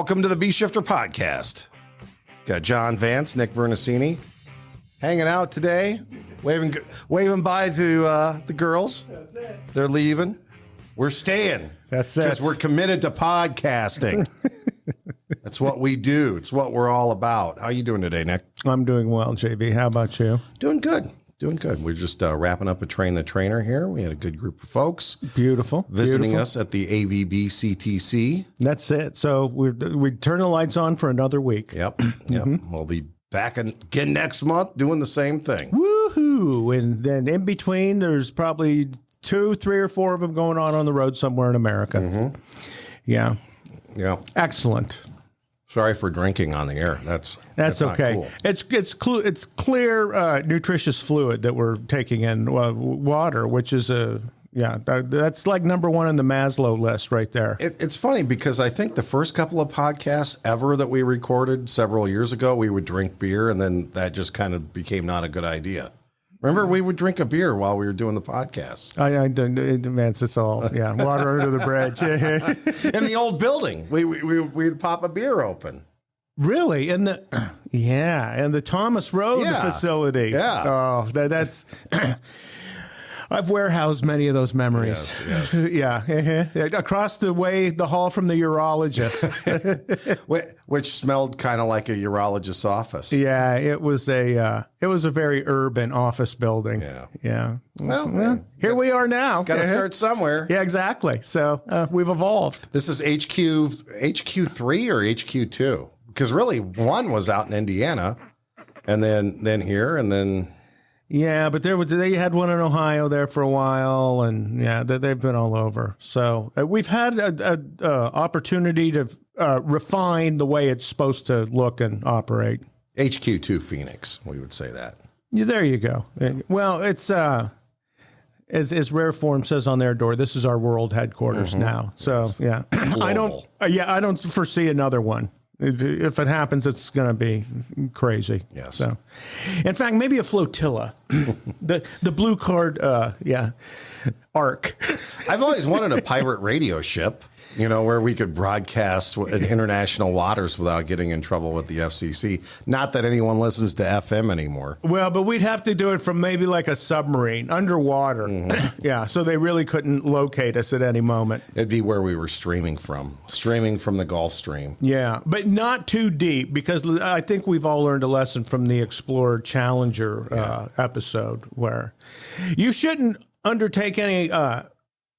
Welcome to the B Shifter Podcast. Got John Vance, Nick Brunacini, hanging out today, waving bye to the girls. That's it. They're leaving. We're staying. That's it. Because we're committed to podcasting. That's what we do. It's what we're all about. How you doing today, Nick? I'm doing well, JV. How about you? Doing good. Doing good. We're just wrapping up a Train the Trainer here. We had a good group of folks. Beautiful. Visiting us at the AVB CTC. That's it. So we turn the lights on for another week. Yep. We'll be back again next month doing the same thing. Woohoo! And then in between, there's probably 2, 3, or 4 of them going on the road somewhere in America. Mm-hmm. Yeah. Excellent. Sorry for drinking on the air. That's okay. Cool. It's clear nutritious fluid that we're taking in, water, which is that's like number 1 on the Maslow list right there. It's funny because I think the first couple of podcasts ever that we recorded several years ago, we would drink beer, and then that just kind of became not a good idea. Remember, we would drink a beer while we were doing the podcast. I Vance, it's all, water under the bridge. In the old building, we'd pop a beer open. Really? In the Thomas Road facility. Yeah. Oh, that's... I've warehoused many of those memories. Yes. Yeah. Across the hall from the urologist. Which smelled kind of like a urologist's office. Yeah, it was a very urban office building. Yeah. Well, here we are now. Got to start somewhere. Yeah, exactly. So we've evolved. This is HQ3 or HQ2? Because really, one was out in Indiana, and then here, and then... Yeah, but they had one in Ohio there for a while, and they've been all over. So we've had an opportunity to refine the way it's supposed to look and operate. HQ2 Phoenix, we would say that. Yeah, there you go. Well, it's as Rare Form says on their door, this is our world headquarters now. So I don't foresee another one. If it happens, it's going to be crazy. Yes. So, in fact, maybe a flotilla, the blue card, arc. I've always wanted a pirate radio ship, where we could broadcast in international waters without getting in trouble with the FCC. Not that anyone listens to FM anymore. Well, but we'd have to do it from maybe like a submarine underwater. Mm-hmm. So they really couldn't locate us at any moment. It'd be where we were streaming from the Gulf Stream. Yeah, but not too deep, because I think we've all learned a lesson from the Explorer Challenger episode, where you shouldn't undertake any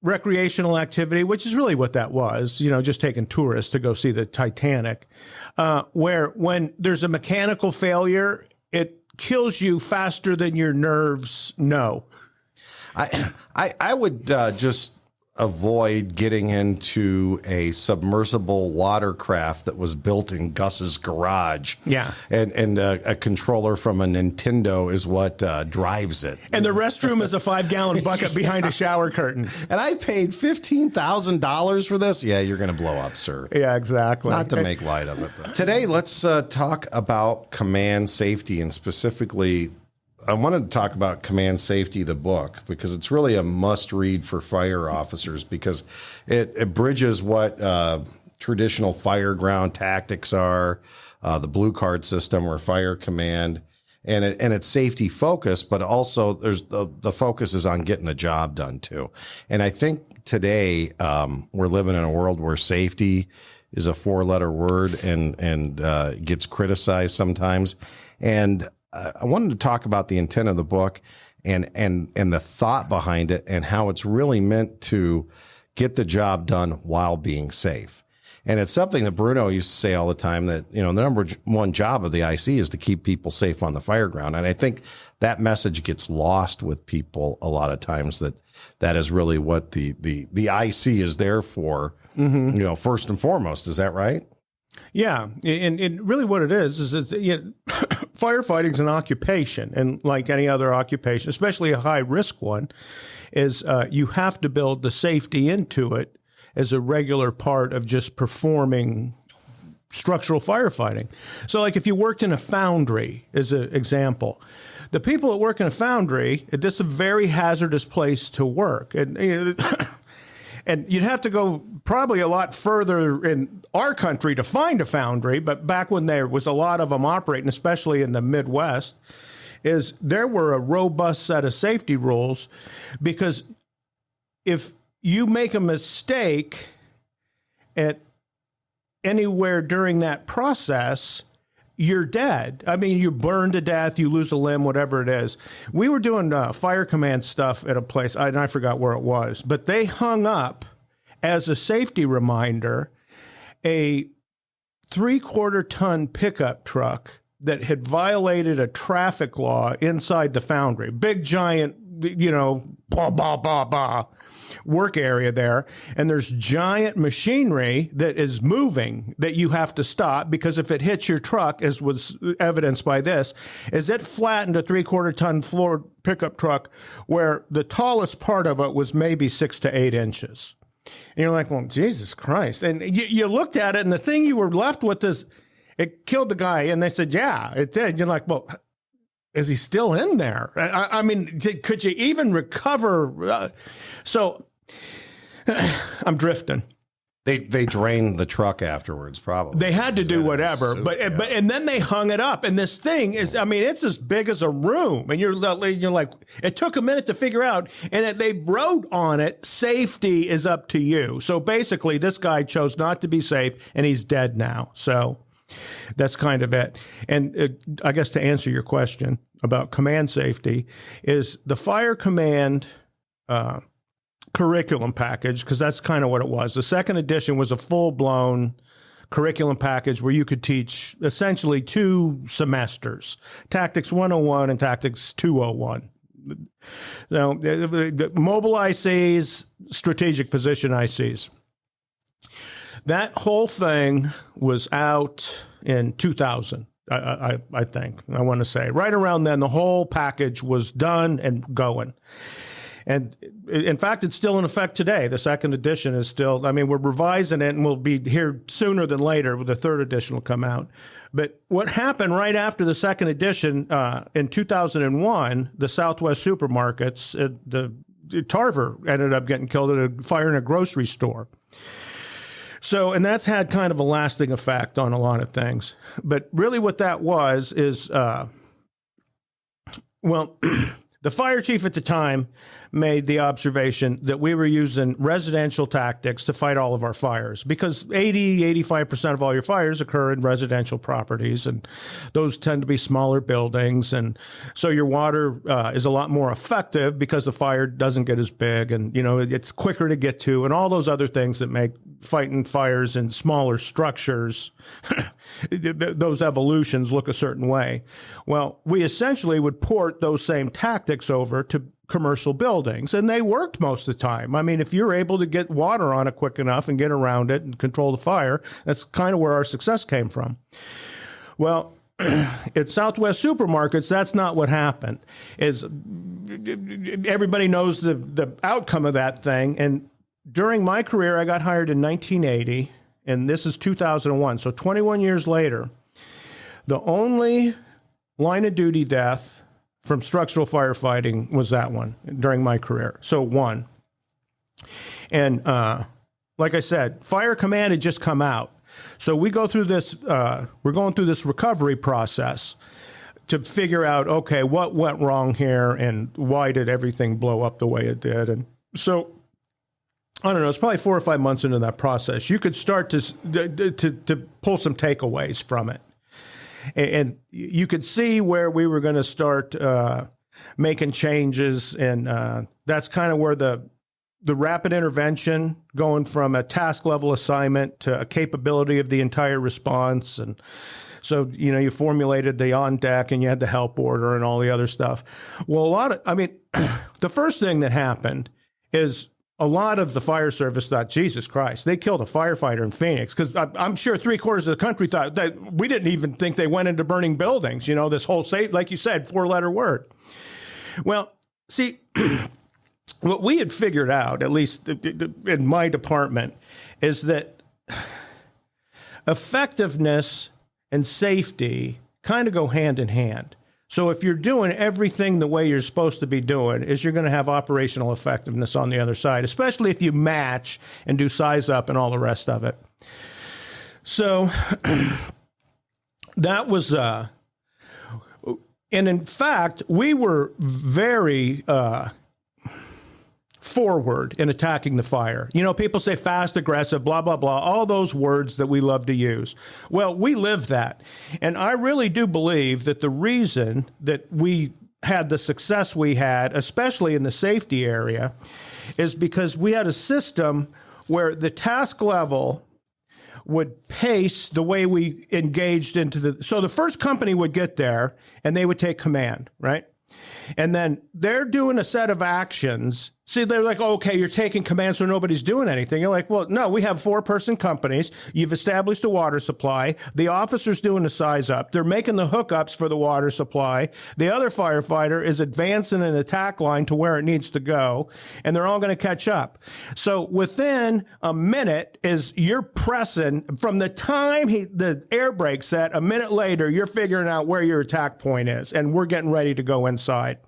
recreational activity, which is really what that was, just taking tourists to go see the Titanic, where when there's a mechanical failure, it kills you faster than your nerves know. I would just avoid getting into a submersible watercraft that was built in Gus's garage. Yeah. And a controller from a Nintendo is what drives it. And the restroom is a 5-gallon bucket behind a shower curtain. And I paid $15,000 for this? Yeah, you're going to blow up, sir. Yeah, exactly. Not to make light of it. But. Today, let's talk about command safety, and specifically, I wanted to talk about Command Safety, the book, because it's really a must-read for fire officers, because it bridges what traditional fire ground tactics are, the blue card system or fire command, and it's safety focused, but also there's the focus is on getting the job done too. And I think today we're living in a world where safety is a 4-letter word and gets criticized sometimes. And I wanted to talk about the intent of the book and the thought behind it, and how it's really meant to get the job done while being safe. And it's something that Bruno used to say all the time, that, the number 1 job of the IC is to keep people safe on the fire ground. And I think that message gets lost with people a lot of times, that is really what the IC is there for, first and foremost. Is that right? Yeah, and really what it is it's, firefighting is an occupation, and like any other occupation, especially a high-risk one, is you have to build the safety into it as a regular part of just performing structural firefighting. So like if you worked in a foundry, as an example, the people that work in a foundry, it's a very hazardous place to work. And And you'd have to go probably a lot further in our country to find a foundry, but back when there was a lot of them operating, especially in the Midwest, is there were a robust set of safety rules, because if you make a mistake at anywhere during that process, you're dead. I mean, you burn to death, you lose a limb, whatever it is. We were doing fire command stuff at a place, and I forgot where it was, but they hung up as a safety reminder a 3/4-ton pickup truck that had violated a traffic law inside the foundry. Big, giant, blah, blah, blah, blah, work area there. And there's giant machinery that is moving that you have to stop, because if it hits your truck, as was evidenced by this, is it flattened a 3/4-ton floor pickup truck where the tallest part of it was maybe 6 to 8 inches. And you're like, well, Jesus Christ. And you looked at it, and the thing you were left with is, it killed the guy. And they said, yeah, it did. You're like, well, is he still in there? I mean, could you even recover? So I'm drifting. They drained the truck afterwards, probably. They had to do whatever, and then they hung it up. And this thing is, I mean, it's as big as a room. And you're like, it took a minute to figure out. And they wrote on it, safety is up to you. So basically, this guy chose not to be safe, and he's dead now. So that's kind of it. And I guess to answer your question about command safety, is the fire command curriculum package, because that's kind of what it was. The second edition was a full-blown curriculum package where you could teach essentially 2 semesters, Tactics 101 and Tactics 201. Now, the mobile ICs, strategic position ICs. That whole thing was out in 2000, I think. I want to say. Right around then, the whole package was done and going. And in fact, it's still in effect today. The second edition is still, I mean, we're revising it, and we'll be here sooner than later. The third edition will come out. But what happened right after the second edition, in 2001, the Southwest supermarkets, the Tarver ended up getting killed at a fire in a grocery store. So, and that's had kind of a lasting effect on a lot of things. But really what that was is, the fire chief at the time made the observation that we were using residential tactics to fight all of our fires, because 85% of all your fires occur in residential properties, and those tend to be smaller buildings. And so your water is a lot more effective because the fire doesn't get as big, and, it's quicker to get to, and all those other things that make fighting fires in smaller structures, those evolutions look a certain way. Well, we essentially would port those same tactics over to commercial buildings, and they worked most of the time. I mean, if you're able to get water on it quick enough and get around it and control the fire, that's kind of where our success came from. Well, at Southwest supermarkets, that's not what happened. Is everybody knows the outcome of that thing. And during my career, I got hired in 1980, and this is 2001. So 21 years later, the only line of duty death from structural firefighting was that one during my career. So 1. And like I said, Fire Command had just come out. So we go through this, we're going through this recovery process to figure out, okay, what went wrong here and why did everything blow up the way it did? And so, I don't know, it's probably 4 or 5 months into that process. You could start to pull some takeaways from it. And you could see where we were going to start making changes. And that's kind of where the rapid intervention, going from a task level assignment to a capability of the entire response. And so, you formulated the on deck, and you had the help order and all the other stuff. Well, the first thing that happened is a lot of the fire service thought, Jesus Christ, they killed a firefighter in Phoenix, because I'm sure 3/4 of the country thought that we didn't even think they went into burning buildings. This whole like you said, 4-letter word. Well, see, what we had figured out, at least in my department, is that effectiveness and safety kind of go hand in hand. So if you're doing everything the way you're supposed to be doing, is you're going to have operational effectiveness on the other side, especially if you match and do size up and all the rest of it. So that was, and in fact, we were very forward in attacking the fire. You know, people say fast, aggressive, blah, blah, blah, all those words that we love to use. Well, we live that. And I really do believe that the reason that we had the success we had, especially in the safety area, is because we had a system where the task level would pace the way we engaged into the... So the first company would get there and they would take command, right? And then they're doing a set of actions. See, they're like, oh, okay, you're taking command, so nobody's doing anything. You're like, well, no, we have 4-person companies. You've established a water supply. The officer's doing a size up. They're making the hookups for the water supply. The other firefighter is advancing an attack line to where it needs to go, and they're all going to catch up. So within a minute, is you're pressing from the time the air brake set, a minute later, you're figuring out where your attack point is, and we're getting ready to go inside.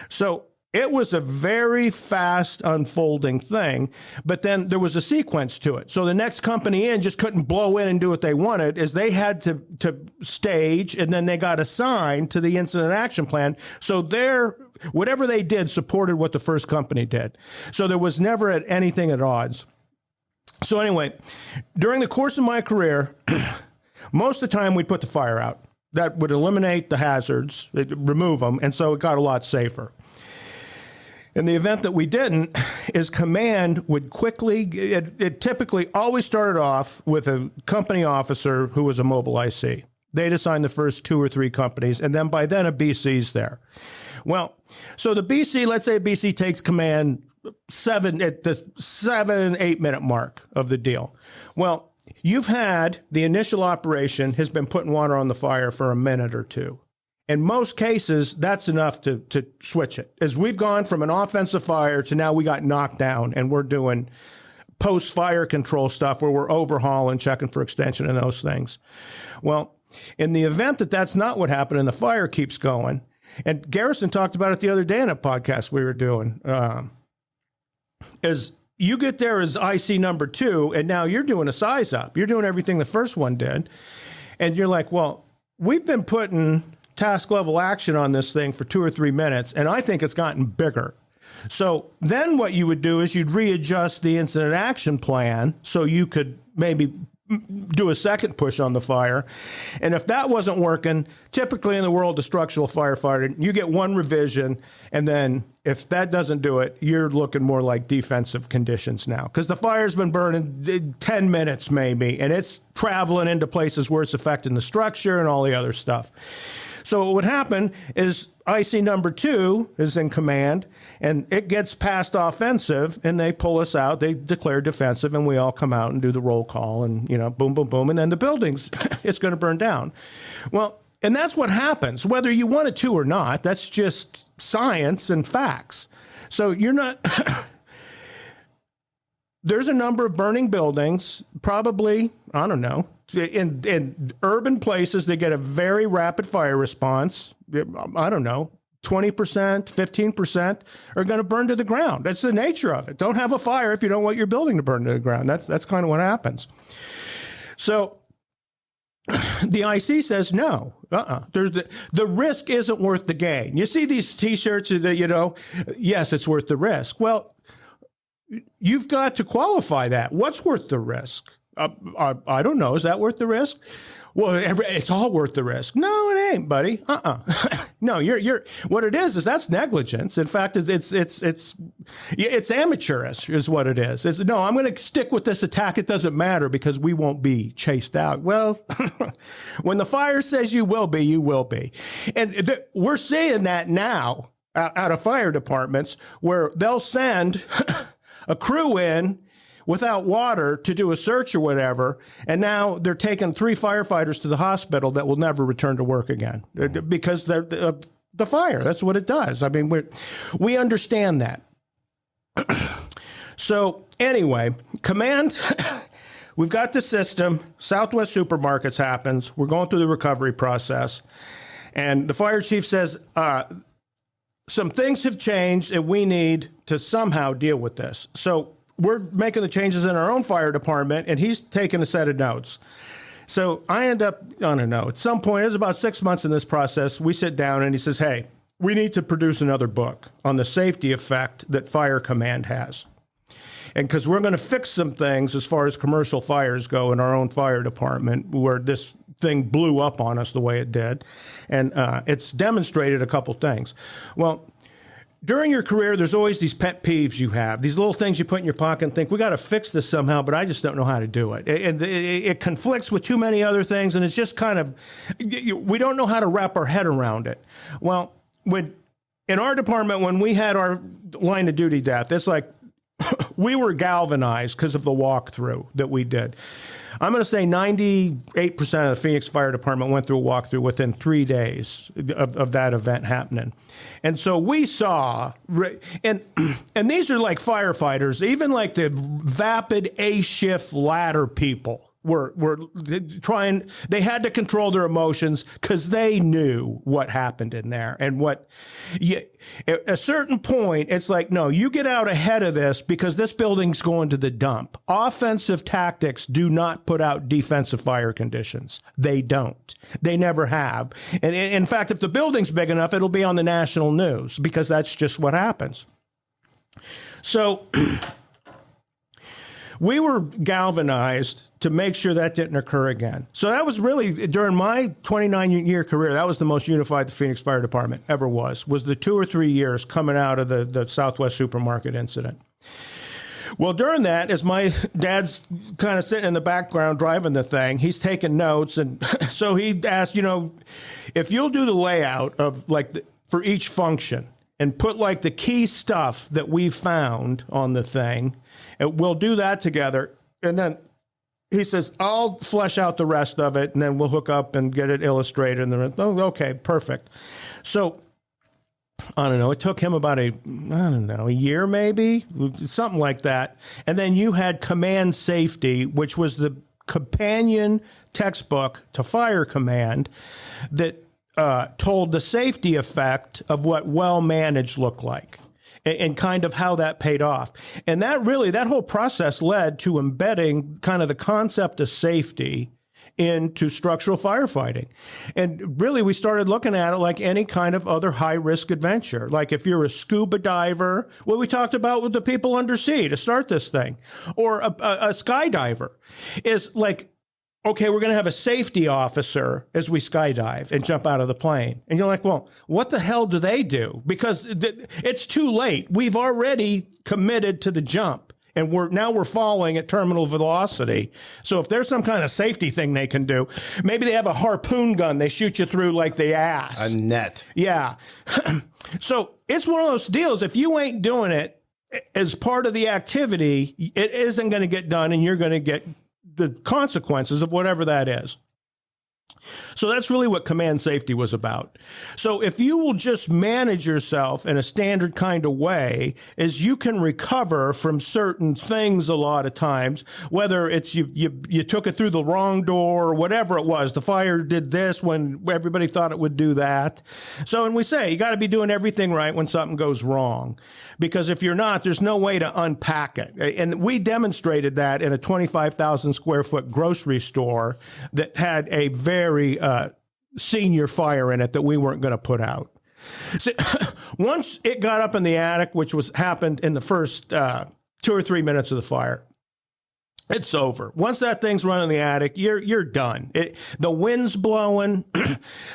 So it was a very fast unfolding thing, but then there was a sequence to it. So the next company in just couldn't blow in and do what they wanted, is they had to stage, and then they got assigned to the incident action plan. So whatever they did supported what the first company did. So there was never anything at odds. So anyway, during the course of my career, most of the time we'd put the fire out. That would eliminate the hazards, remove them, and so it got a lot safer. In the event that we didn't, is command would quickly, it typically always started off with a company officer who was a mobile IC. They'd assign the first 2 or 3 companies, and then by then a BC's there. Well, so the BC, let's say a BC takes command at the 7-8 minute mark of the deal. Well, you've had the initial operation has been putting water on the fire for a minute or two. In most cases, that's enough to switch it. As we've gone from an offensive fire to now we got knocked down and we're doing post-fire control stuff where we're overhauling, checking for extension and those things. Well, in the event that that's not what happened and the fire keeps going, and Garrison talked about it the other day in a podcast we were doing, is you get there as IC number 2, and now you're doing a size up. You're doing everything the first one did. And you're like, well, we've been putting task level action on this thing for 2 or 3 minutes, and I think it's gotten bigger. So then what you would do is you'd readjust the incident action plan so you could maybe do a second push on the fire. And if that wasn't working, typically in the world of structural firefighting, you get one revision, and then if that doesn't do it, you're looking more like defensive conditions now, because the fire's been burning 10 minutes maybe, and it's traveling into places where it's affecting the structure and all the other stuff. So what would happen is IC number 2 is in command, and it gets past offensive, and they pull us out. They declare defensive, and we all come out and do the roll call, and, you know, boom, boom, boom, and then the building's, it's going to burn down. Well, and that's what happens, whether you want it to or not. That's just science and facts. So you're not... There's a number of burning buildings, probably, I don't know, in urban places, they get a very rapid fire response. I don't know, 20%, 15% are going to burn to the ground. That's the nature of it. Don't have a fire if you don't want your building to burn to the ground. That's kind of what happens. So the IC says no. There's the risk isn't worth the gain. You see these T-shirts that, you know, yes, it's worth the risk. Well, you've got to qualify that. What's worth the risk? I don't know. Is that worth the risk? Well, it's all worth the risk. No, it ain't, buddy. No, you're. What it is that's negligence. In fact, it's amateurish, is what it is. No, I'm going to stick with this attack. It doesn't matter because we won't be chased out. Well, when the fire says you will be, you will be, and we're seeing that now out of fire departments where they'll send a crew in without water to do a search or whatever, and now they're taking 3 firefighters to the hospital that will never return to work again because the fire. That's what it does. I mean, we understand that. So anyway, command, we've got the system. Southwest Supermarkets happens. We're going through the recovery process. And the fire chief says, some things have changed and we need to somehow deal with this. So we're making the changes in our own fire department, and he's taking a set of notes. So I end up, I don't know, at some point, it was about 6 months in this process, we sit down and he says, hey, we need to produce another book on the safety effect that fire command has. And because we're going to fix some things as far as commercial fires go in our own fire department, where this thing blew up on us the way it did. And it's demonstrated a couple things. Well, during your career, there's always these pet peeves you have, these little things you put in your pocket and think, we got to fix this somehow, but I just don't know how to do it. And it conflicts with too many other things, and it's just kind of, we don't know how to wrap our head around it. Well, in our department, when we had our line of duty death, it's like we were galvanized because of the walkthrough that we did. I'm going to say 98% of the Phoenix Fire Department went through a walkthrough within 3 days of that event happening. And so we saw, and these are like firefighters, even like the vapid A-shift ladder people were trying, they had to control their emotions because they knew what happened in there. And at a certain point, it's like, no, you get out ahead of this because this building's going to the dump. Offensive tactics do not put out defensive fire conditions. They don't. They never have. And in fact, if the building's big enough, it'll be on the national news because that's just what happens. So we were galvanized to make sure that didn't occur again. So that was really, during my 29-year career, that was the most unified the Phoenix Fire Department ever was the 2 or 3 years coming out of the Southwest Supermarket incident. Well, during that, as my dad's kind of sitting in the background driving the thing, he's taking notes. And so he asked, if you'll do the layout of for each function and put the key stuff that we found on the thing, and we'll do that together. And then he says, I'll flesh out the rest of it, and then we'll hook up and get it illustrated. And then, okay, perfect. So I don't know. It took him about a year maybe, something like that. And then you had Command Safety, which was the companion textbook to Fire Command that told the safety effect of what well-managed looked like. And kind of how that paid off. And that whole process led to embedding kind of the concept of safety into structural firefighting. And really, we started looking at it like any kind of other high-risk adventure. Like if you're a scuba diver, what we talked about with the people undersea to start this thing, or a skydiver, is like, okay, we're going to have a safety officer as we skydive and jump out of the plane. And you're like, well, what the hell do they do? Because it's too late. We've already committed to the jump, and we're falling at terminal velocity. So if there's some kind of safety thing they can do, maybe they have a harpoon gun they shoot you through like the ass. A net. Yeah. So it's one of those deals. If you ain't doing it as part of the activity, it isn't going to get done, and you're going to get the consequences of whatever that is. So that's really what Command Safety was about. So if you will just manage yourself in a standard kind of way, is you can recover from certain things a lot of times, whether it's you took it through the wrong door or whatever it was. The fire did this when everybody thought it would do that. So, and we say you got to be doing everything right when something goes wrong, because if you're not, there's no way to unpack it. And we demonstrated that in a 25,000 square foot grocery store that had a very senior fire in it that we weren't going to put out. So once it got up in the attic, which happened in the first 2 or 3 minutes of the fire, it's over. Once that thing's running in the attic, you're done. The wind's blowing.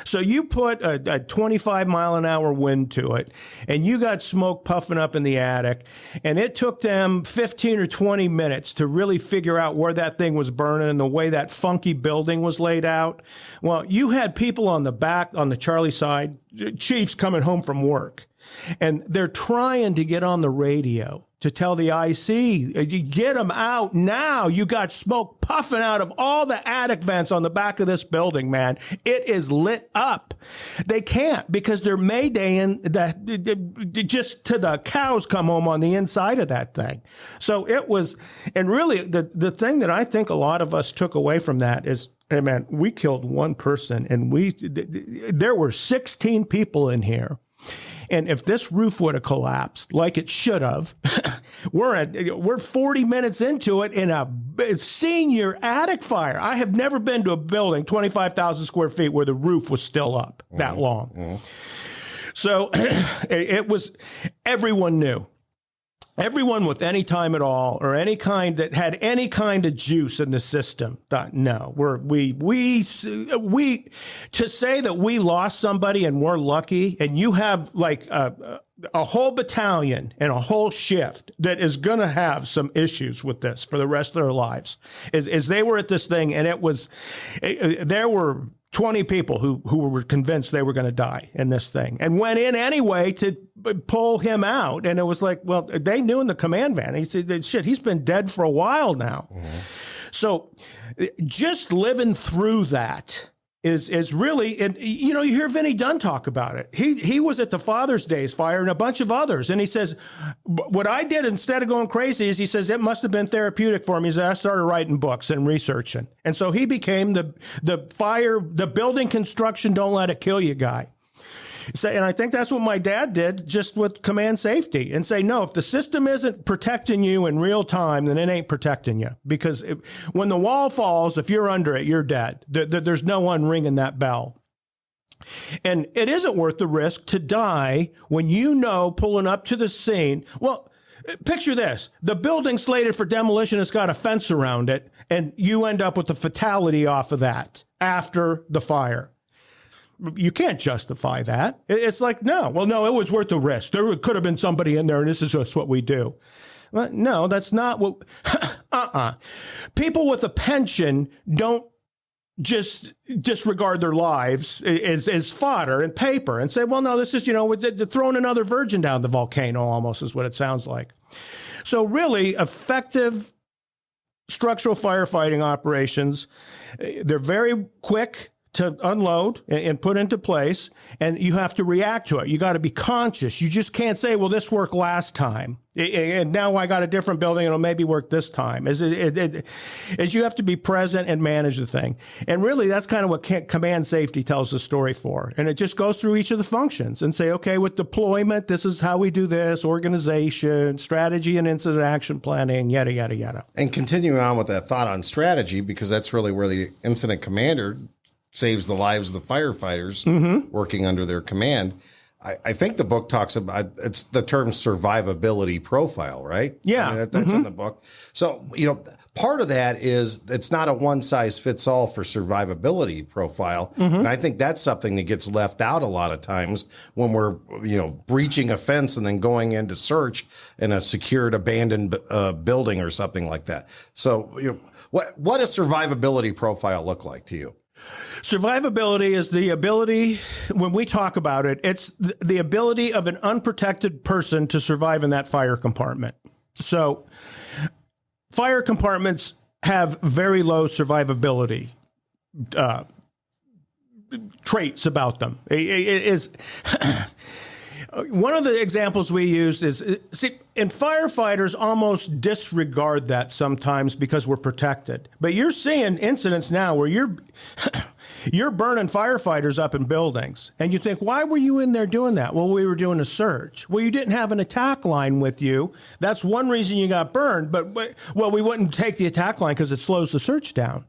So you put a 25-mile-an-hour wind to it, and you got smoke puffing up in the attic, and it took them 15 or 20 minutes to really figure out where that thing was burning and the way that funky building was laid out. Well, you had people on the back, on the Charlie side, chiefs coming home from work, and they're trying to get on the radio to tell the IC, get them out now. You got smoke puffing out of all the attic vents on the back of this building, man. It is lit up. They can't, because they're Maydaying that just to the cows come home on the inside of that thing. So it was, and really the thing that I think a lot of us took away from that is Hey man, we killed one person, and there were 16 people in here. And if this roof would have collapsed like it should have, we're 40 minutes into it in a senior attic fire. I have never been to a building 25,000 square feet where the roof was still up that long. So it was, everyone knew. Everyone with any time at all, or any kind that had any kind of juice in the system, thought, no, we to say that we lost somebody and we're lucky, and you have like a whole battalion and a whole shift that is going to have some issues with this for the rest of their lives. As they were at this thing, and there were 20 people who were convinced they were going to die in this thing, and went in anyway to pull him out. And it was like, well, they knew in the command van. He said, shit, he's been dead for a while now. So just living through that is really, and you hear Vinny Dunn talk about it. He was at the Father's Day's fire and a bunch of others. And he says, what I did instead of going crazy is, he says, it must have been therapeutic for me. He said, I started writing books and researching. And so he became the building construction, don't let it kill you guy. And I think that's what my dad did just with command safety, and say, no, if the system isn't protecting you in real time, then it ain't protecting you. Because when the wall falls, if you're under it, you're dead. There's no one ringing that bell. And it isn't worth the risk to die when pulling up to the scene. Well, picture this. The building slated for demolition has got a fence around it, and you end up with a fatality off of that after the fire. You can't justify that. It's like, no, it was worth the risk. There could have been somebody in there, and this is just what we do. Well, no, that's not what. People with a pension don't just disregard their lives as fodder and paper and say, well, no, this is, they're throwing another virgin down the volcano, almost is what it sounds like. So really effective structural firefighting operations, they're very quick to unload and put into place, and you have to react to it. You got to be conscious. You just can't say, well, this worked last time, and now I got a different building, and it'll maybe work this time. As you have to be present and manage the thing. And really, that's kind of what command safety tells the story for. And it just goes through each of the functions and say, okay, with deployment, this is how we do this, organization, strategy and incident action planning, yada, yada, yada. And continuing on with that thought on strategy, because that's really where the incident commander saves the lives of the firefighters working under their command. I think the book talks about, it's the term survivability profile, right? Yeah. I mean, that's in the book. So, part of that is it's not a one size fits all for survivability profile. And I think that's something that gets left out a lot of times when we're, breaching a fence and then going in to search in a secured abandoned building or something like that. So, what does survivability profile look like to you? Survivability is the ability, when we talk about it, it's the ability of an unprotected person to survive in that fire compartment. So fire compartments have very low survivability traits about them. It is one of the examples we used is, and firefighters almost disregard that sometimes because we're protected. But you're seeing incidents now where you're burning firefighters up in buildings, and you think, why were you in there doing that? Well, we were doing a search. Well, you didn't have an attack line with you. That's one reason you got burned. But we wouldn't take the attack line because it slows the search down.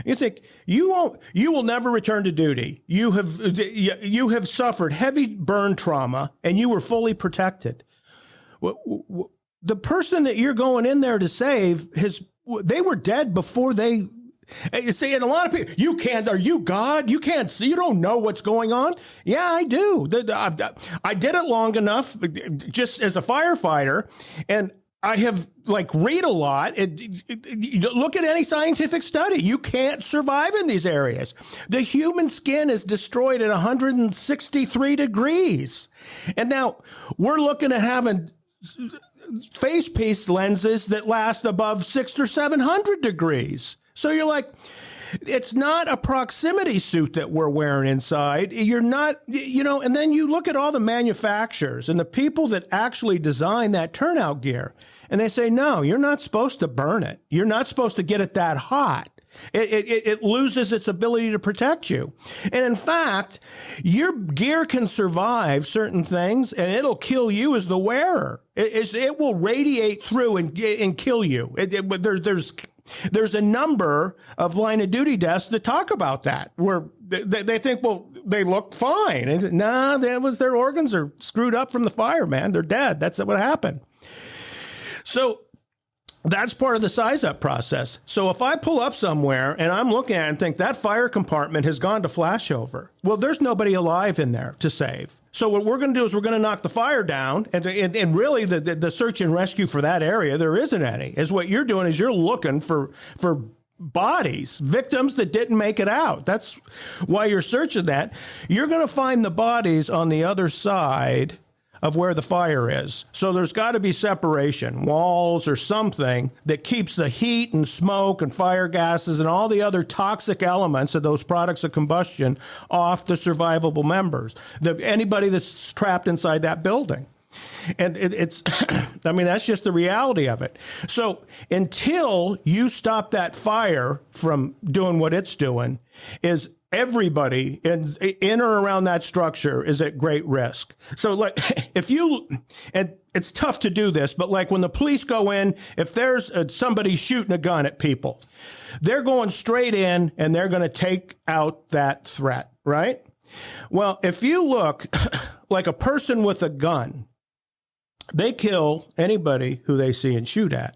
You think you will never return to duty. You have suffered heavy burn trauma, and you were fully protected. The person that you're going in there to save, they were dead before they. You see, and a lot of people, are you God? You can't see, you don't know what's going on. Yeah, I do. I did it long enough just as a firefighter, and I have read a lot. Look at any scientific study. You can't survive in these areas. The human skin is destroyed at 163 degrees. And now we're looking at having face piece lenses that last above 600 or 700 degrees. So you're like, it's not a proximity suit that we're wearing inside. You're not, and then you look at all the manufacturers and the people that actually design that turnout gear, and they say, no, you're not supposed to burn it. You're not supposed to get it that hot. It loses its ability to protect you. And in fact, your gear can survive certain things and it'll kill you as the wearer. It will radiate through and kill you. There's a number of line of duty deaths that talk about that, where they think, well, they look fine. And nah, that was their organs are screwed up from the fire, man. They're dead. That's what happened. So that's part of the size up process. So if I pull up somewhere and I'm looking at it and think that fire compartment has gone to flashover, well, there's nobody alive in there to save. So what we're going to do is we're going to knock the fire down, and really the search and rescue for that area, there isn't any. Is what you're doing is you're looking for bodies, victims that didn't make it out. That's why you're searching that. You're going to find the bodies on the other side of where the fire is. So there's got to be separation, walls or something that keeps the heat and smoke and fire gases and all the other toxic elements of those products of combustion off the survivable members, anybody that's trapped inside that building. And it's, I mean, that's just the reality of it. So until you stop that fire from doing what it's doing, is everybody in or around that structure is at great risk. So like if you, and it's tough to do this, but like when the police go in, if there's somebody shooting a gun at people, they're going straight in and they're going to take out that threat, right? Well, if you look like a person with a gun, they kill anybody who they see and shoot at.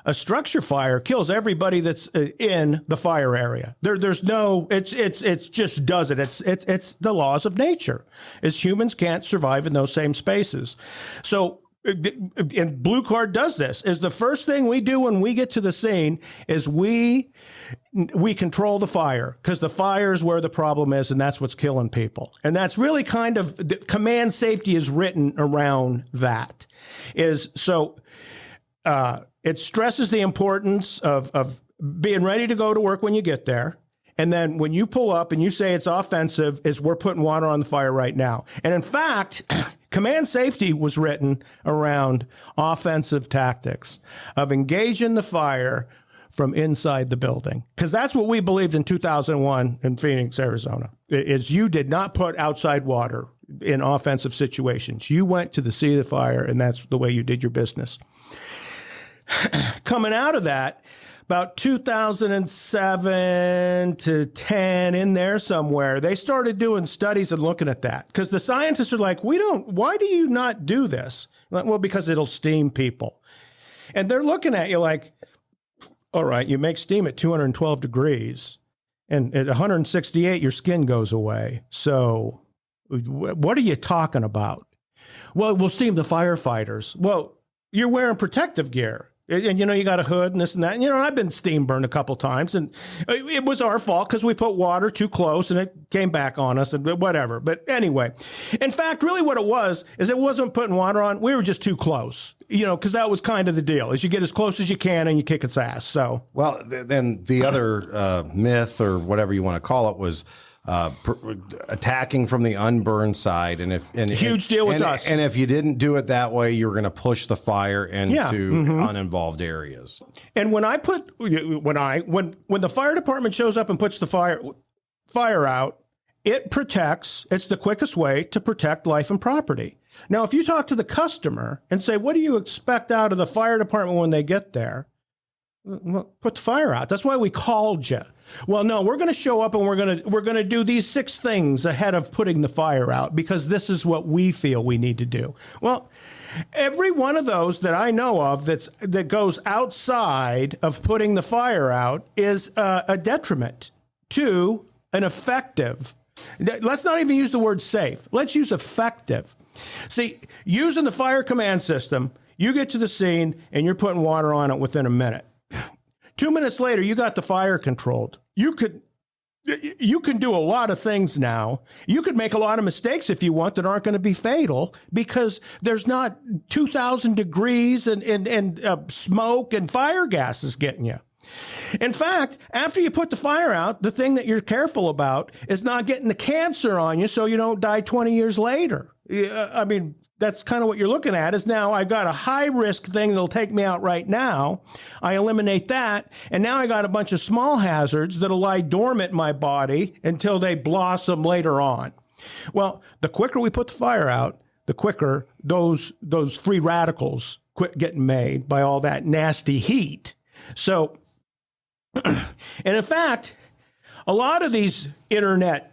A structure fire kills everybody that's in the fire area. There's no, it's just does it. It's the laws of nature. As humans can't survive in those same spaces. So, and Blue Card does this, is the first thing we do when we get to the scene is we control the fire, because the fire is where the problem is, and that's what's killing people. And that's really kind of, command safety is written around that. It stresses the importance of being ready to go to work when you get there. And then when you pull up and you say it's offensive, is we're putting water on the fire right now. And in fact, command safety was written around offensive tactics of engaging the fire from inside the building. Because that's what we believed in 2001 in Phoenix, Arizona, is you did not put outside water in offensive situations. You went to the seat of the fire, and that's the way you did your business. Coming out of that, about 2007 to 10, in there somewhere, they started doing studies and looking at that. Because the scientists are like, why do you not do this? Well, because it'll steam people. And they're looking at you like, all right, you make steam at 212 degrees, and at 168, your skin goes away. So what are you talking about? Well, we'll steam the firefighters. Well, you're wearing protective gear. And, you know, you got a hood and this and that. And, you know, I've been steam burned a couple times, and it was our fault because we put water too close and it came back on us and whatever. But anyway, in fact, really what it was is it wasn't putting water on. We were just too close, you know, because that was kind of the deal, is you get as close as you can and you kick its ass. So, well, then the other myth, or whatever you want to call it, was attacking from the unburned side, and huge deal with us. And if you didn't do it that way, you were going to push the fire into uninvolved areas. And when the fire department shows up and puts the fire out, it protects. It's the quickest way to protect life and property. Now, if you talk to the customer and say, "What do you expect out of the fire department when they get there?" Well, put the fire out. That's why we called you. Well, no, we're going to show up and we're going to do these 6 things ahead of putting the fire out, because this is what we feel we need to do. Well, every one of those that I know of that goes outside of putting the fire out is a detriment to an effective. Let's not even use the word safe. Let's use effective. See, using the fire command system, you get to the scene and you're putting water on it within a minute. 2 minutes later, you got the fire controlled. You can do a lot of things now. You could make a lot of mistakes if you want that aren't going to be fatal, because there's not 2,000 degrees and smoke and fire gases getting you. In fact, after you put the fire out, the thing that you're careful about is not getting the cancer on you so you don't die 20 years later. I mean, that's kind of what you're looking at is now I've got a high risk thing that'll take me out right now. I eliminate that. And now I got a bunch of small hazards that'll lie dormant in my body until they blossom later on. Well, the quicker we put the fire out, the quicker those free radicals quit getting made by all that nasty heat. So, and in fact, a lot of these internet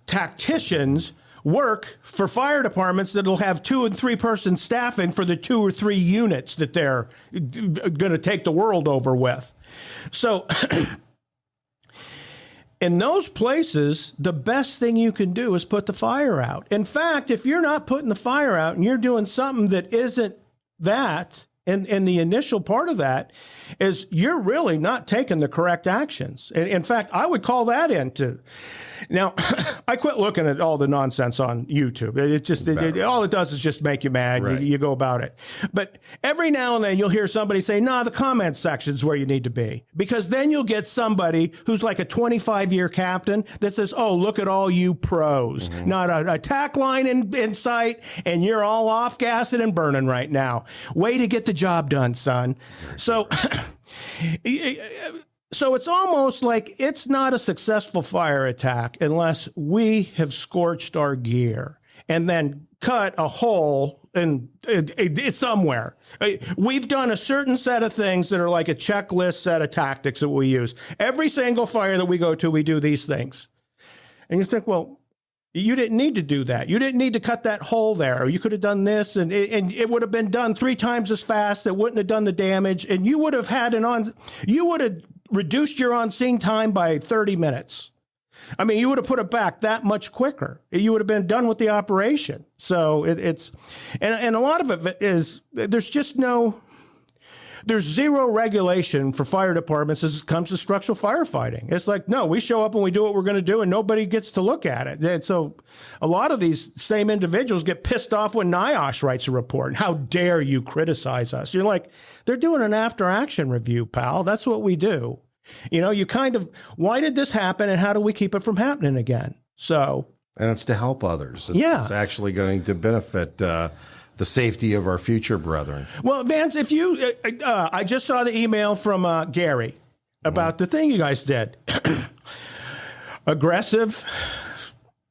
tacticians work for fire departments that'll have 2 and 3 person staffing for the 2 or 3 units that they're going to take the world over with. So in those places, the best thing you can do is put the fire out. In fact, if you're not putting the fire out and you're doing something that isn't that, and the initial part of that is you're really not taking the correct actions. And in fact, I would call that into. Now, I quit looking at all the nonsense on YouTube. It just all it does is just make you mad. Right. You go about it. But every now and then you'll hear somebody say, "No, the comment section's where you need to be," because then you'll get somebody who's like a 25-year captain that says, "Oh, look at all you pros, not a tack line in sight, and you're all off gassing and burning right now. Way to get the job done, son." So. So it's almost like it's not a successful fire attack unless we have scorched our gear and then cut a hole in somewhere. We've done a certain set of things that are like a checklist set of tactics that we use. Every single fire that we go to, we do these things. And you think, well, you didn't need to do that. You didn't need to cut that hole there. Or you could have done this, and it would have been done 3 times as fast. It wouldn't have done the damage, and you would have had you would have reduced your on-scene time by 30 minutes. I mean, you would have put it back that much quicker. You would have been done with the operation. So it's a lot of it is there's zero regulation for fire departments as it comes to structural firefighting. It's like, no, we show up and we do what we're going to do and nobody gets to look at it. And so a lot of these same individuals get pissed off when NIOSH writes a report. How dare you criticize us? You're like, they're doing an after action review, pal. That's what we do. You know, you kind of, why did this happen and how do we keep it from happening again? So. And it's to help others. It's actually going to benefit, the safety of our future brethren. Well, Vance, if you, I just saw the email from Gary about the thing you guys did. Aggressive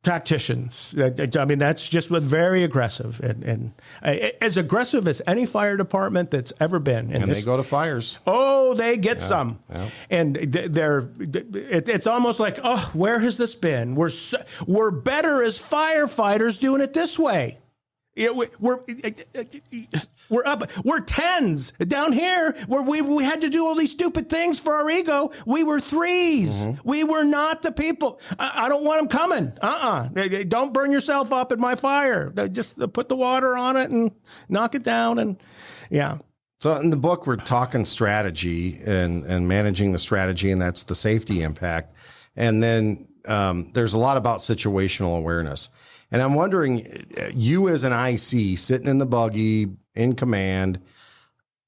tacticians. I mean, that's just very aggressive and as aggressive as any fire department that's ever been. And they go to fires. Oh, they get some. Yeah. And it's almost like, oh, where has this been? We're better as firefighters doing it this way. Yeah, we're up. We're 10s down here where we had to do all these stupid things for our ego. We were 3s. We were not the people. I don't want them coming. Don't burn yourself up in my fire. Just put the water on it and knock it down. And yeah. So in the book, we're talking strategy and managing the strategy, and that's the safety impact. And then there's a lot about situational awareness. And I'm wondering, you as an IC sitting in the buggy in command,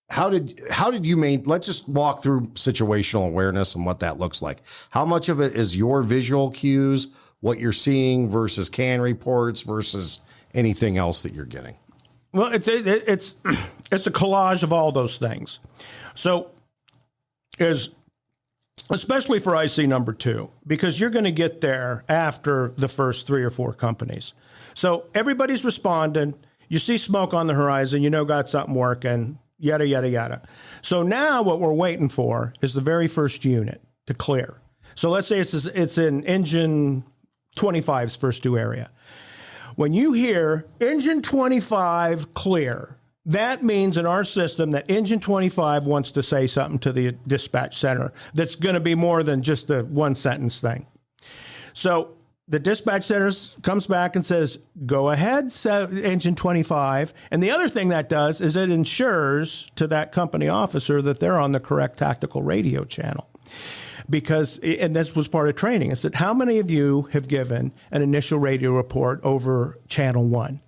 how did you let's just walk through situational awareness and what that looks like. How much of it is your visual cues, what you're seeing versus CAN reports versus anything else that you're getting? Well, it's a collage of all those things. So especially for IC number 2, because you're going to get there after the first 3 or 4 companies. So everybody's responding. You see smoke on the horizon, got something working, yada, yada, yada. So now what we're waiting for is the very first unit to clear. So let's say it's in engine 25's first 2 area. When you hear engine 25 clear, that means in our system that engine 25 wants to say something to the dispatch center that's going to be more than just a 1-sentence thing. So the dispatch center comes back and says, go ahead, engine 25. And the other thing that does is it ensures to that company officer that they're on the correct tactical radio channel. Because, and this was part of training, is that how many of you have given an initial radio report over channel 1?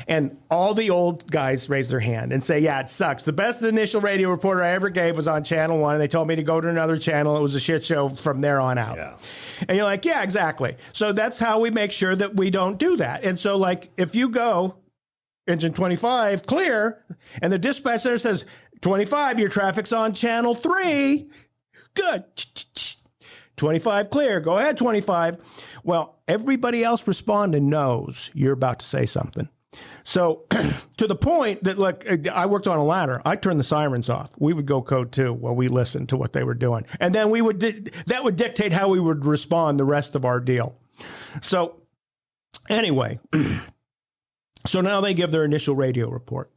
And all the old guys raise their hand and say, yeah, it sucks. The best initial radio report I ever gave was on channel 1, and they told me to go to another channel. It was a shit show from there on out. Yeah. And you're like, yeah, exactly. So that's how we make sure that we don't do that. And so, like, if you go engine 25, clear, and the dispatch center says, 25, your traffic's on channel 3. Good. 25 clear. Go ahead, 25. Well, everybody else responding knows you're about to say something. So to the point that, like, I worked on a ladder. I turned the sirens off. We would go code 2 while we listened to what they were doing. And then we would that would dictate how we would respond the rest of our deal. So anyway, so now they give their initial radio report.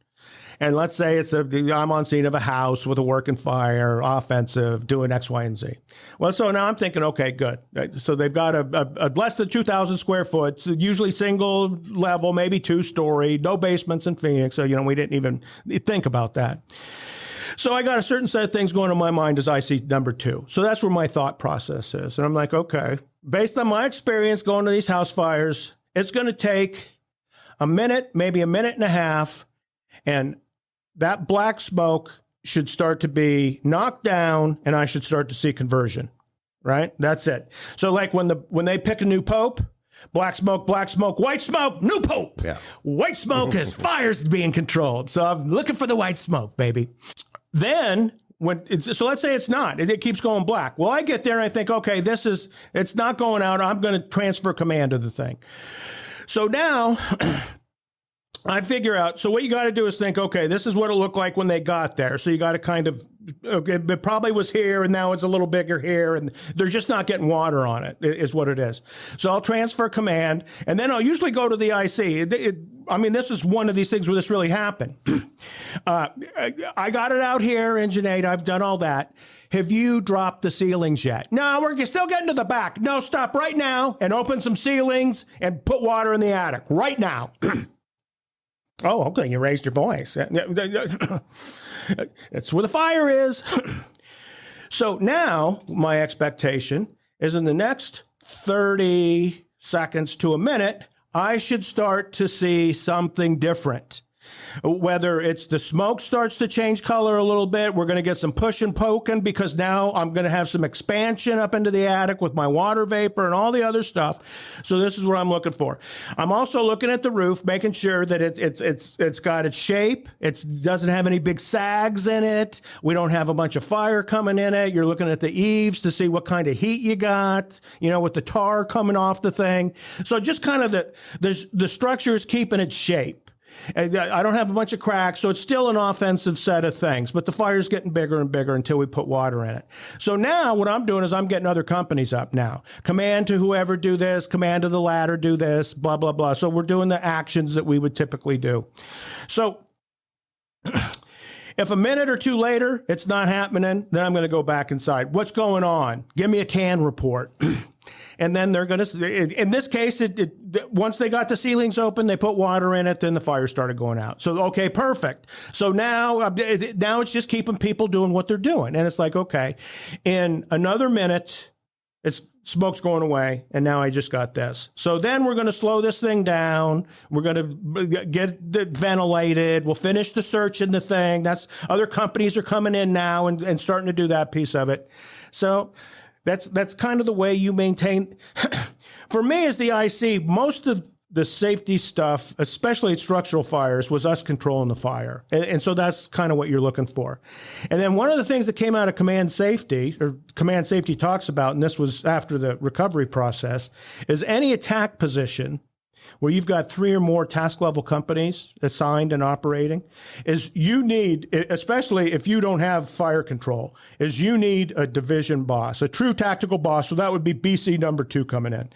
And let's say I'm on scene of a house with a working fire, offensive, doing X, Y, and Z. Well, so now I'm thinking, okay, good. So they've got a less than 2,000 square foot, usually single level, maybe 2-story, no basements in Phoenix. So, we didn't even think about that. So I got a certain set of things going in my mind as I see number 2. So that's where my thought process is. And I'm like, okay, based on my experience going to these house fires, it's going to take a minute, maybe a minute and a half, and that black smoke should start to be knocked down, and I should start to see conversion, right? That's it. So like when they pick a new pope, black smoke, white smoke, new pope. Yeah. White smoke is fire's being controlled. So I'm looking for the white smoke, baby. Then so let's say it's not, it keeps going black. Well, I get there and I think, okay, it's not going out. I'm going to transfer command of the thing. So now I figure out, so what you got to do is think, okay, this is what it looked like when they got there. So you got to kind of, okay, it probably was here and now it's a little bigger here and they're just not getting water on it, is what it is. So I'll transfer command and then I'll usually go to the IC. This is one of these things where this really happened. I got it out here, Engine 8, I've done all that. Have you dropped the ceilings yet? No, we're still getting to the back. No, stop right now and open some ceilings and put water in the attic right now. Oh, okay, you raised your voice. That's where the fire is. So now my expectation is in the next 30 seconds to a minute, I should start to see something different. Whether it's the smoke starts to change color a little bit, we're going to get some push and poking because now I'm going to have some expansion up into the attic with my water vapor and all the other stuff. So this is what I'm looking for. I'm also looking at the roof, making sure that it's got its shape. It doesn't have any big sags in it. We don't have a bunch of fire coming in it. You're looking at the eaves to see what kind of heat you got, with the tar coming off the thing. So just kind of the structure is keeping its shape. I don't have a bunch of cracks, so it's still an offensive set of things, but the fire's getting bigger and bigger until we put water in it. So now what I'm doing is I'm getting other companies up now. Command to whoever do this, command to the ladder do this, blah, blah, blah. So we're doing the actions that we would typically do. So if a minute or two later it's not happening, then I'm going to go back inside. What's going on? Give me a CAN report. And then they're going to, in this case, once they got the ceilings open, they put water in it, then the fire started going out. So, okay, perfect. So now it's just keeping people doing what they're doing. And it's like, okay, in another minute, smoke's going away, and now I just got this. So then we're going to slow this thing down. We're going to get it ventilated. We'll finish the search in the thing. Other companies are coming in now and starting to do that piece of it. So that's kind of the way you maintain. For me as the IC, most of the safety stuff, especially at structural fires, was us controlling the fire. And so that's kind of what you're looking for. And then one of the things that came out of command safety talks about, and this was after the recovery process, is any attack position where you've got 3 or more task level companies assigned and operating, is you need, especially if you don't have fire control, is you need a division boss, a true tactical boss. So that would be BC number 2 coming in.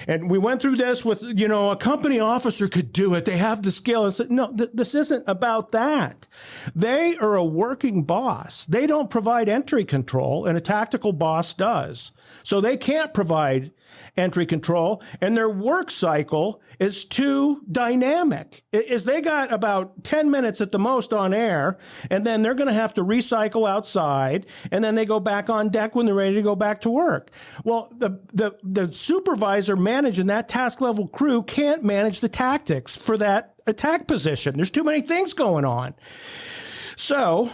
And we went through this with, a company officer could do it. They have the skill. And said, no, this isn't about that. They are a working boss. They don't provide entry control, and a tactical boss does. So they can't provide entry control, and their work cycle is too dynamic. They got about 10 minutes at the most on air, and then they're going to have to recycle outside, and then they go back on deck when they're ready to go back to work. Well, the supervisor managing that task level crew can't manage the tactics for that attack position. There's too many things going on. So,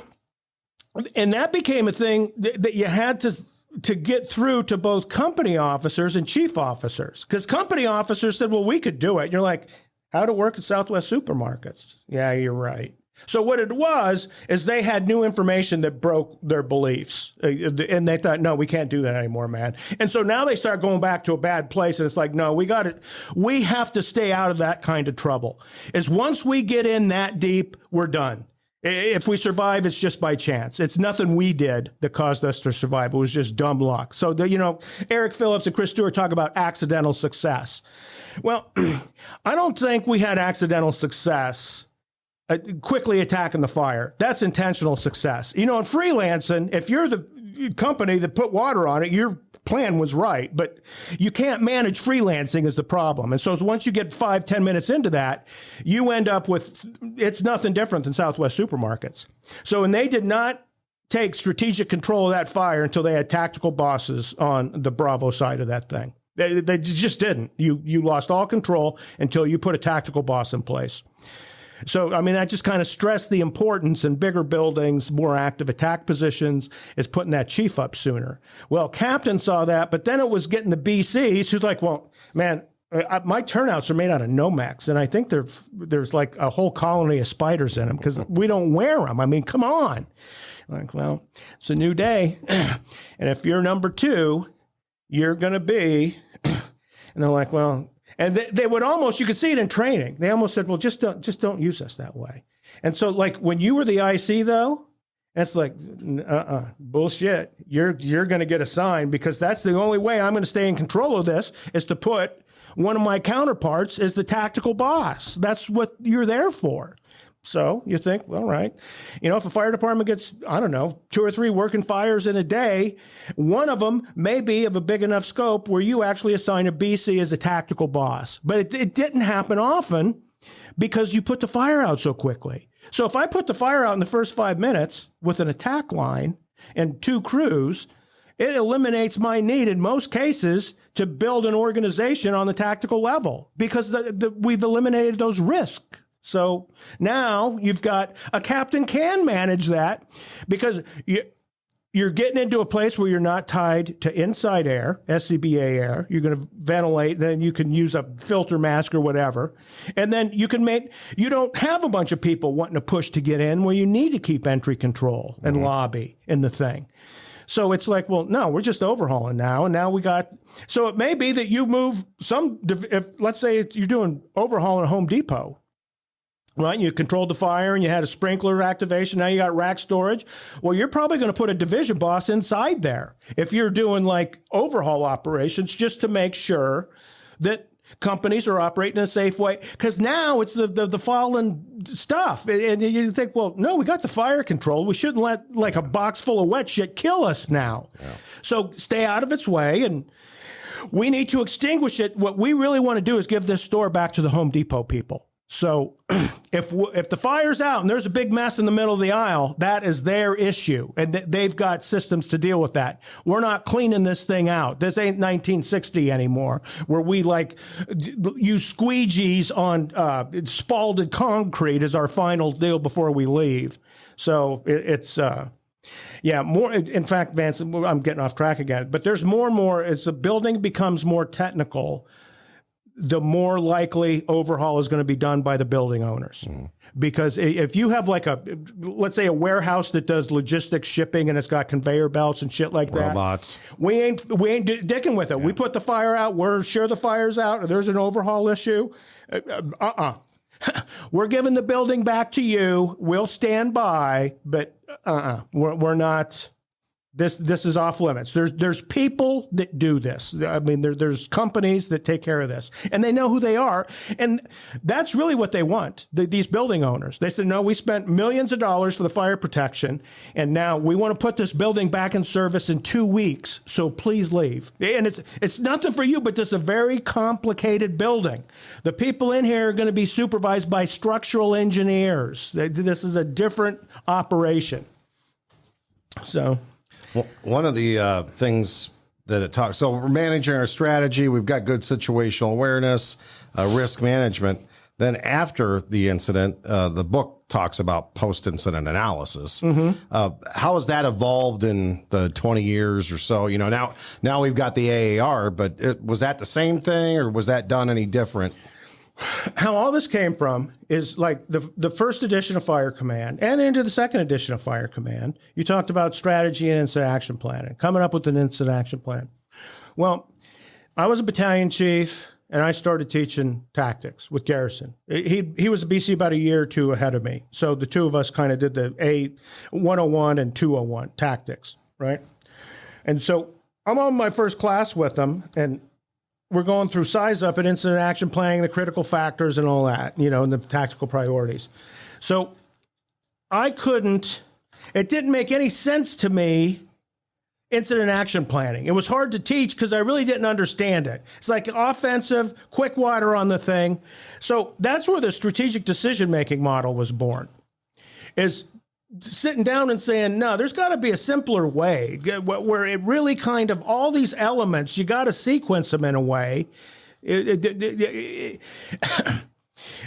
and that became a thing that you had to get through to both company officers and chief officers, because company officers said, well, we could do it. And you're like, how'd it work at Southwest Supermarkets? Yeah, you're right. So what it was is they had new information that broke their beliefs, and they thought, no, we can't do that anymore, man. And so now they start going back to a bad place, and it's like, no, we have to stay out of that kind of trouble. Is once we get in that deep, we're done. If we survive, it's just by chance. It's nothing we did that caused us to survive. It was just dumb luck. So, Eric Phillips and Chris Stewart talk about accidental success. Well, I don't think we had accidental success quickly attacking the fire. That's intentional success. In freelancing, if you're the company that put water on it, your plan was right, but you can't manage freelancing is the problem. And so once you get 5-10 minutes into that, you end up with, it's nothing different than Southwest Supermarkets. So, and they did not take strategic control of that fire until they had tactical bosses on the Bravo side of that thing. They just didn't. You lost all control until you put a tactical boss in place. So, that just kind of stressed the importance in bigger buildings, more active attack positions, is putting that chief up sooner. Well, Captain saw that, but then it was getting the BCs who's like, well, man, my turnouts are made out of Nomex, and I think there's like a whole colony of spiders in them because we don't wear them. Come on. Like, well, it's a new day. And if you're number 2, you're going to be, and they're like, well, and they would almost, you could see it in training. They almost said, well, just don't use us that way. And so like when you were the IC though, it's like, bullshit. You're going to get assigned because that's the only way I'm going to stay in control of this is to put one of my counterparts as the tactical boss. That's what you're there for. So you think, well, right. If a fire department gets, 2 or 3 working fires in a day, one of them may be of a big enough scope where you actually assign a BC as a tactical boss. But it didn't happen often because you put the fire out so quickly. So if I put the fire out in the first 5 minutes with an attack line and 2 crews, it eliminates my need in most cases to build an organization on the tactical level because we've eliminated those risks. So now you've got a captain can manage that because you're getting into a place where you're not tied to inside air, SCBA air. You're going to ventilate, then you can use a filter mask or whatever. And then you don't have a bunch of people wanting to push to get in where you need to keep entry control and lobby in the thing. So it's like, well, no, we're just overhauling now. And now so it may be that you move let's say you're doing overhaul at Home Depot. Right, you controlled the fire and you had a sprinkler activation. Now you got rack storage. Well, you're probably going to put a division boss inside there if you're doing like overhaul operations just to make sure that companies are operating in a safe way. Because now it's the fallen stuff. And you think, well, no, we got the fire controlled. We shouldn't let like a box full of wet shit kill us now. Yeah. So stay out of its way and we need to extinguish it. What we really want to do is give this store back to the Home Depot people. So if the fire's out and there's a big mess in the middle of the aisle, that is their issue. And they've got systems to deal with that. We're not cleaning this thing out. This ain't 1960 anymore where we use squeegees on spalted concrete as our final deal before we leave. So it's more. In fact, Vance, I'm getting off track again, but there's more and more as the building becomes more technical, the more likely overhaul is going to be done by the building owners. Because if you have let's say a warehouse that does logistics shipping and it's got conveyor belts and shit like that. Robots. We ain't dicking with it. Yeah. We put the fire out. We're sure the fire's out. Or there's an overhaul issue. We're giving the building back to you. We'll stand by, but we're not. This is off limits. There's people that do this. There's companies that take care of this, and they know who they are, and that's really what they want. These building owners. They said, no, we spent millions of dollars for the fire protection, and now we want to put this building back in service in 2 weeks. So please leave. And it's nothing for you, but this is a very complicated building. The people in here are going to be supervised by structural engineers. This is a different operation. So. Well, one of the things that it talks, so we're managing our strategy. We've got good situational awareness, risk management. Then after the incident, the book talks about post-incident analysis. How has that evolved in the 20 years or so? You know, now we've got the AAR, but was that the same thing, or was that done any different? How all this came from is like the first edition of Fire Command and into the second edition of Fire Command. You talked about strategy and incident action planning, coming up with an incident action plan. Well, I was a battalion chief, and I started teaching tactics with Garrison. He was a BC about a year or two ahead of me. So the two of us kind of did the 101 and 201 tactics, right? And so I'm on my first class with him, and we're going through size up and incident action planning, the critical factors and all that, you know, and the tactical priorities. So it didn't make any sense to me, incident action planning. It was hard to teach because I really didn't understand it. It's like offensive, quick water on the thing. So that's where the strategic decision-making model was born, is sitting down and saying, no, there's got to be a simpler way where it really kind of all these elements, you got to sequence them in a way.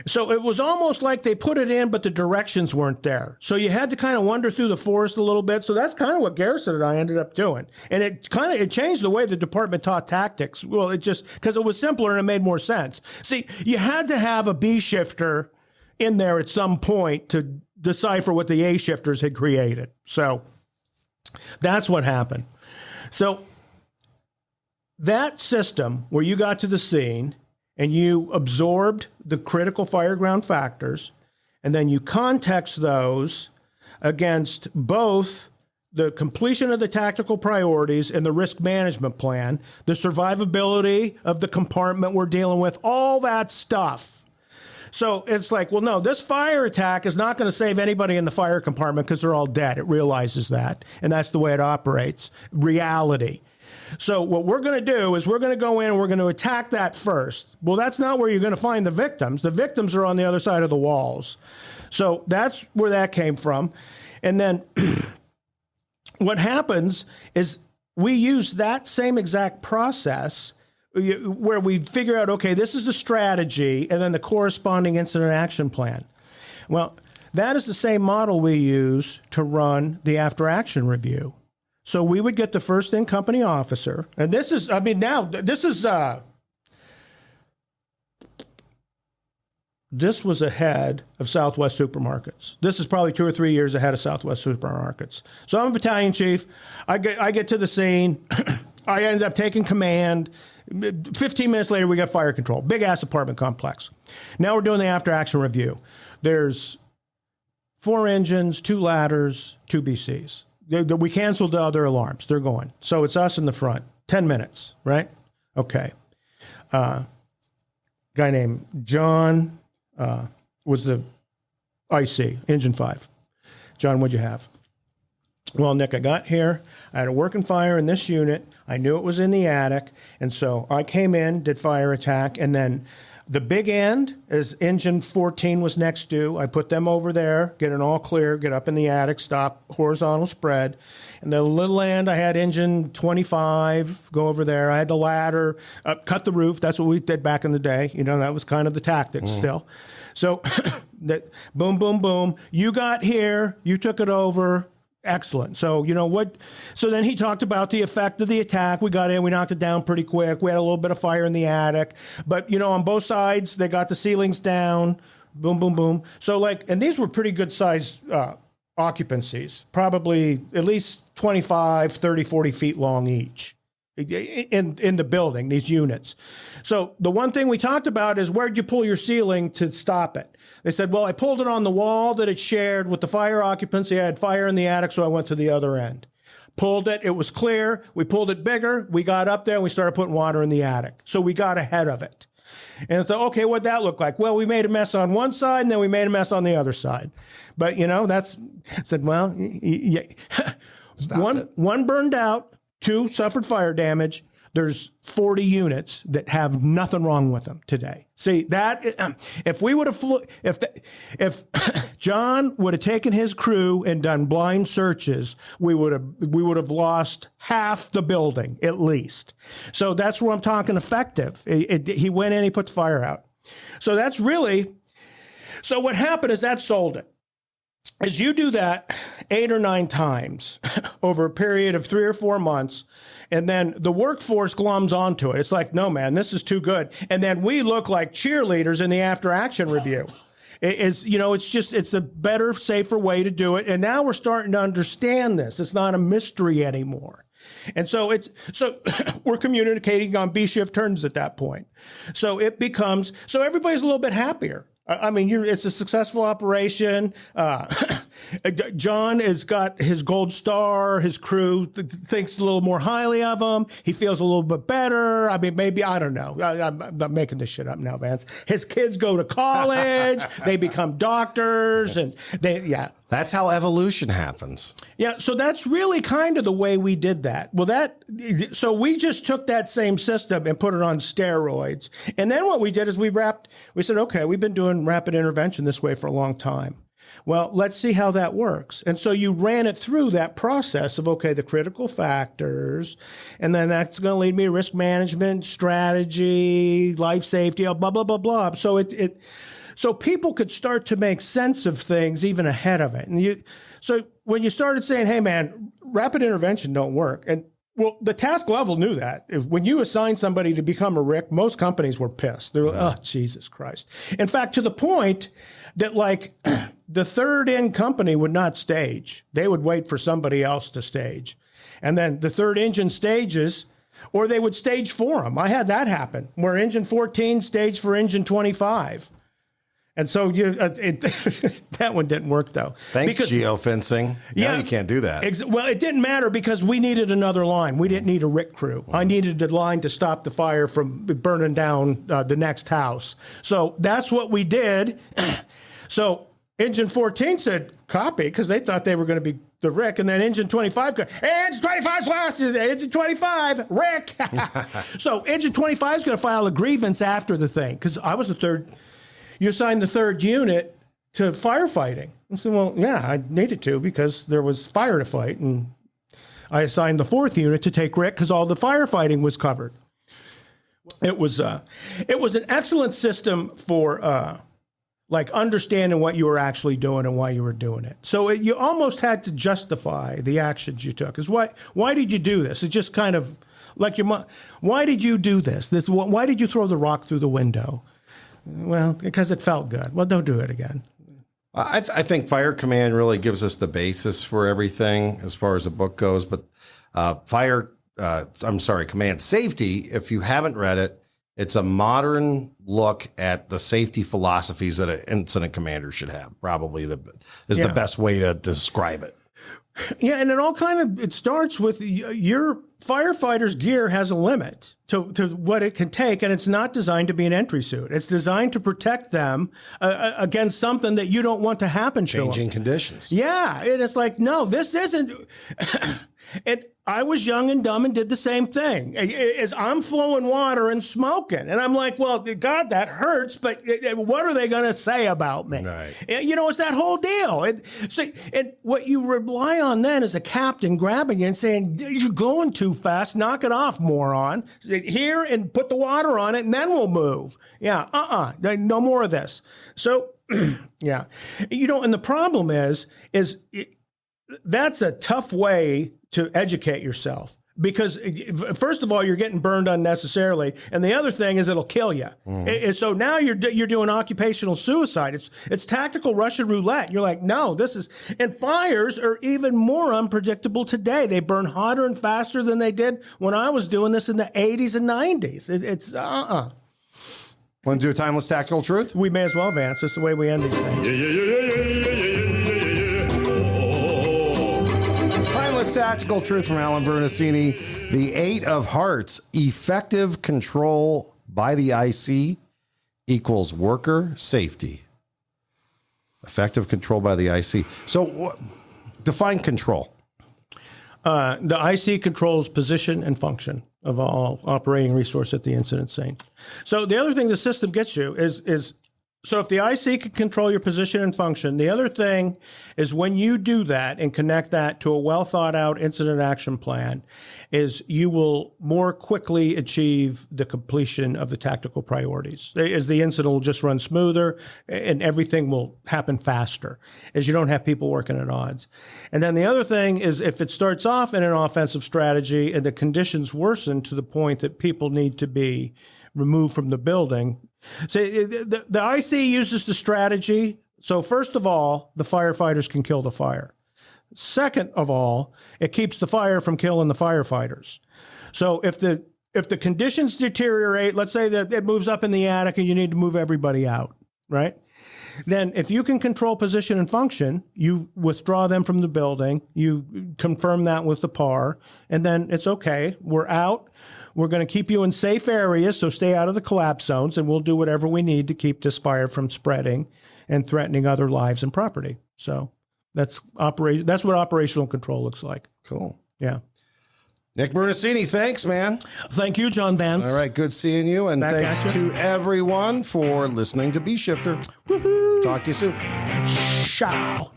So it was almost like they put it in, but the directions weren't there. So you had to kind of wander through the forest a little bit. So that's kind of what Garrison and I ended up doing. And it changed the way the department taught tactics. Well, it just, because it was simpler and it made more sense. See, you had to have a B shifter in there at some point to decipher what the A shifters had created. So that's what happened. So that system where you got to the scene and you absorbed the critical fireground factors, and then you context those against both the completion of the tactical priorities and the risk management plan, the survivability of the compartment we're dealing with, all that stuff. So it's like, well, no, this fire attack is not going to save anybody in the fire compartment because they're all dead. It realizes that, and that's the way it operates. Reality. So what we're going to do is we're going to go in and we're going to attack that first. Well, that's not where you're going to find the victims. The victims are on the other side of the walls. So that's where that came from. And then what happens is we use that same exact process where we figure out, okay, this is the strategy and then the corresponding incident action plan. Well, that is the same model we use to run the after action review. So we would get the first in company officer, and this is this was ahead of Southwest Supermarkets. This is probably 2 or 3 years ahead of Southwest Supermarkets. So I'm a battalion chief. I get to the scene. I end up taking command. 15 minutes later, we got fire control. Big ass apartment complex. Now we're doing the after action review. There's 4 engines, 2 ladders, 2 BCs. We canceled the other alarms. They're going. So it's us in the front. 10 minutes, right? Okay. Guy named John was the IC, Engine 5. John, what'd you have? Well, Nick, I got here. I had a working fire in this unit. I knew it was in the attic. And so I came in, did fire attack, and then the big end is engine 14 was next to. I put them over there, get it all clear, get up in the attic, stop, horizontal spread. And the little end, I had engine 25, go over there. I had the ladder, cut the roof. That's what we did back in the day. You know, that was kind of the tactics still. So that boom, boom, boom. You got here, you took it over. Excellent. So, you know what? So then he talked about the effect of the attack. We got in, we knocked it down pretty quick. We had a little bit of fire in the attic. But, you know, on both sides, they got the ceilings down. Boom, boom, boom. So, like, and these were pretty good size occupancies, probably at least 25, 30, 40 feet long each in the building, these units. So the one thing we talked about is where'd you pull your ceiling to stop it? They said, well, I pulled it on the wall that it shared with the fire occupancy. I had fire in the attic, so I went to the other end. Pulled it. It was clear. We pulled it bigger. We got up there and we started putting water in the attic. So we got ahead of it. And I thought, okay, what'd that look like? Well, we made a mess on one side and then we made a mess on the other side. But, you know, I said, well, one burned out, 2 suffered fire damage. There's 40 units that have nothing wrong with them today. See that if we would have if John would have taken his crew and done blind searches, we would have lost half the building at least. So that's where I'm talking effective. He went in, he put the fire out. So that's really So what happened is that sold it. As you do that 8 or 9 times over a period of 3 or 4 months, and then the workforce glums onto it. It's like, no, man, this is too good. And then we look like cheerleaders in the after action review. It's a better, safer way to do it. And now we're starting to understand this. It's not a mystery anymore. And so we're communicating on B shift turns at that point. So everybody's a little bit happier. I mean, it's a successful operation. John has got his gold star. His crew thinks a little more highly of him. He feels a little bit better. I mean, maybe, I don't know. I'm making this shit up now, Vance. His kids go to college. They become doctors. And That's how evolution happens. Yeah, so that's really kind of the way we did that. So we just took that same system and put it on steroids. And then what we did is we said, okay, we've been doing rapid intervention this way for a long time. Well, let's see how that works. And so you ran it through that process of, okay, the critical factors, and then that's going to lead me to risk management, strategy, life safety, blah, blah, blah, blah. So people could start to make sense of things even ahead of it. And so when you started saying, hey, man, rapid intervention don't work. And well, the task level knew that. When you assign somebody to become a RIC, most companies were pissed. They were, oh, Jesus Christ. In fact, to the point that like the third in company would not stage. They would wait for somebody else to stage. And then the third engine stages, or they would stage for them. I had that happen where engine 14 staged for engine 25. And so that one didn't work, though. Thanks, geofencing. Now you can't do that. Well, it didn't matter because we needed another line. We didn't need a RIC crew. I needed the line to stop the fire from burning down the next house. So that's what we did. So engine 14 said copy because they thought they were going to be the RIC. And then engine 25 goes, hey, engine 25's last. Engine 25, RIC. So engine 25 is going to file a grievance after the thing because I was the third. You assigned the third unit to firefighting. I said, well, yeah, I needed to because there was fire to fight. And I assigned the fourth unit to take RIC because all the firefighting was covered. It was an excellent system for like understanding what you were actually doing and why you were doing it. So you almost had to justify the actions you took. Why did you do this? It's just kind of like why did you do this? Why did you throw the rock through the window? Well, because it felt good. Well, don't do it again. I think Fire Command really gives us the basis for everything as far as the book goes. But Command Safety, if you haven't read it, it's a modern look at the safety philosophies that an incident commander should have. Probably the best way to describe it. Yeah, and it starts with your firefighter's gear has a limit to what it can take, and it's not designed to be an entry suit. It's designed to protect them against something that you don't want to happen to them. Changing conditions. Yeah, and it's like, no, this isn't. And I was young and dumb and did the same thing. As I'm flowing water and smoking, and I'm like, well, God, that hurts, but what are they going to say about me? Right. It's that whole deal. And what you rely on then is a captain grabbing you and saying, you're going too fast, knock it off, moron. Here, and put the water on it, and then we'll move. Yeah, no more of this. So, yeah. And the problem is that's a tough way to educate yourself because first of all, you're getting burned unnecessarily. And the other thing is it'll kill you. So now you're doing occupational suicide. It's tactical Russian roulette. You're like, no, and fires are even more unpredictable today. They burn hotter and faster than they did when I was doing this in the 80s and 90s. Want to do a timeless tactical truth? We may as well, Vance. That's the way we end these things. Tactical truth from Alan Brunacini. The 8 of Hearts, effective control by the IC equals worker safety. Effective control by the IC. So define control. The IC controls position and function of all operating resource at the incident scene. So the other thing the system gets you is So if the IC can control your position and function, the other thing is when you do that and connect that to a well thought out incident action plan, is you will more quickly achieve the completion of the tactical priorities. As the incident will just run smoother and everything will happen faster, as you don't have people working at odds. And then the other thing is if it starts off in an offensive strategy and the conditions worsen to the point that people need to be removed from the building. So the IC uses the strategy. So first of all, the firefighters can kill the fire. Second of all, it keeps the fire from killing the firefighters. So if the conditions deteriorate, let's say that it moves up in the attic and you need to move everybody out, right? Then if you can control position and function, you withdraw them from the building, you confirm that with the PAR, and then it's okay. We're out. We're going to keep you in safe areas, so stay out of the collapse zones, and we'll do whatever we need to keep this fire from spreading and threatening other lives and property. So that's what operational control looks like. Cool. Yeah. Nick Brunacini, thanks, man. Thank you, John Vance. All right, good seeing you. And thanks to everyone for listening to B Shifter. Woohoo! Talk to you soon. Ciao.